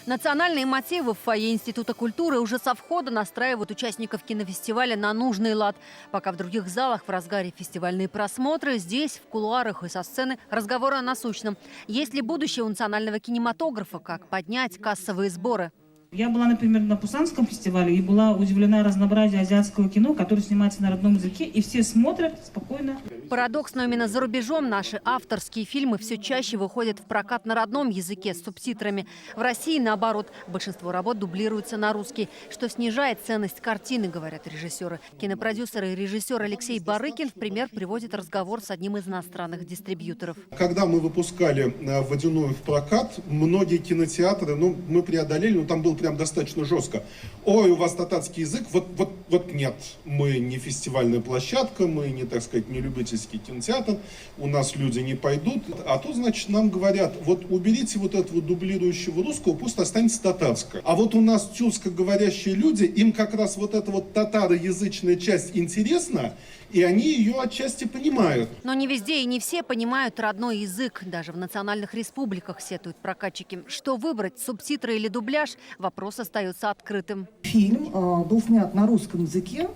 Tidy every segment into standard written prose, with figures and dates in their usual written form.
Национальные мотивы в фойе Института культуры уже со входа настраивают участников кинофестиваля на нужный лад. Пока в других залах в разгаре фестивальные просмотры, здесь, в кулуарах и со сцены, разговоры о насущном. Есть ли будущее у национального кинематографа? Как поднять кассовые сборы? Я была, например, на Пусанском фестивале и была удивлена разнообразию азиатского кино, которое снимается на родном языке, и все смотрят спокойно. Парадокс, но именно за рубежом наши авторские фильмы все чаще выходят в прокат на родном языке с субтитрами. В России, наоборот, большинство работ дублируется на русский, что снижает ценность картины, говорят режиссеры. Кинопродюсер и режиссер Алексей Барыкин в пример приводит разговор с одним из иностранных дистрибьюторов. Когда мы выпускали «Водяную» в прокат, многие кинотеатры, мы преодолели, там было прям достаточно жестко. Ой, у вас татарский язык, вот нет, мы не фестивальная площадка, мы не, так сказать, не любительский кинотеатр, у нас люди не пойдут. А то, значит, нам говорят, вот уберите вот этого дублирующего русского, пусть останется татарское. А вот у нас тюркскоговорящие люди, им как раз вот эта вот татароязычная часть интересна, и они ее отчасти понимают. Но не везде и не все понимают родной язык. Даже в национальных республиках сетуют прокатчики. Что выбрать, субтитры или дубляж? Вопрос остается открытым. Фильм был снят на русском языке,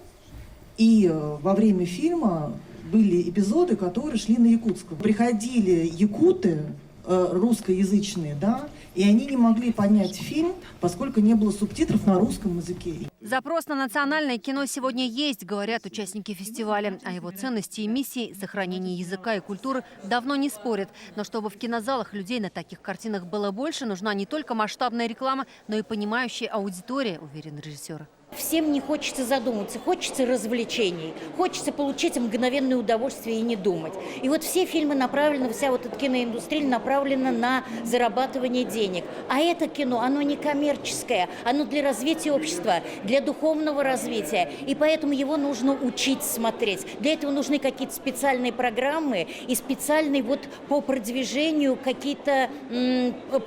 и во время фильма были эпизоды, которые шли на якутском. Приходили якуты русскоязычные, да, и они не могли понять фильм, поскольку не было субтитров на русском языке. Запрос на национальное кино сегодня есть, говорят участники фестиваля. О его ценности и миссии сохранения языка и культуры давно не спорят. Но чтобы в кинозалах людей на таких картинах было больше, нужна не только масштабная реклама, но и понимающая аудитория, уверен режиссер. Всем не хочется задуматься, хочется развлечений, хочется получить мгновенное удовольствие и не думать. И вот все фильмы направлены, вся вот эта киноиндустрия направлена на зарабатывание денег. А это кино, оно не коммерческое, оно для развития общества, для духовного развития. И поэтому его нужно учить смотреть. Для этого нужны какие-то специальные программы и специальные вот по продвижению какие-то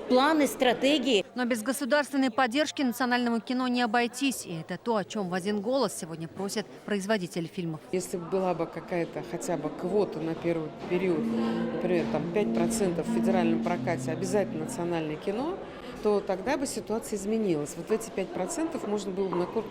планы, стратегии. Но без государственной поддержки национальному кино не обойтись. И это то, о чем в один голос сегодня просят производители фильмов. Если была бы какая-то хотя бы квота на первый период, например, там 5% в федеральном прокате обязательно национальное кино, то тогда бы ситуация изменилась. Вот в эти 5% можно было бы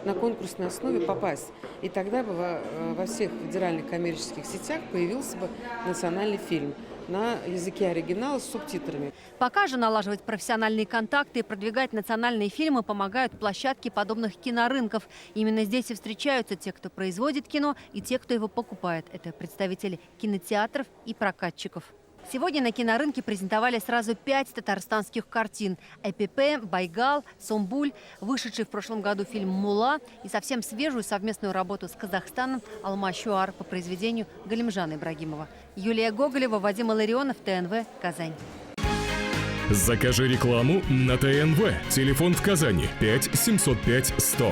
на конкурсной основе попасть. И тогда бы во всех федеральных коммерческих сетях появился бы национальный фильм на языке оригинала с субтитрами. Пока же налаживать профессиональные контакты и продвигать национальные фильмы помогают площадки подобных кинорынков. Именно здесь и встречаются те, кто производит кино, и те, кто его покупает. Это представители кинотеатров и прокатчиков. Сегодня на кинорынке презентовали сразу 5 татарстанских картин. «Эпипе», «Байгал», «Сомбуль», вышедший в прошлом году фильм «Мула» и совсем свежую совместную работу с Казахстаном «Алмашюар» по произведению Галимжана Ибрагимова. Юлия Гоголева, Вадим Илларионов, ТНВ, Казань. Закажи рекламу на ТНВ. Телефон в Казани 5 705 100.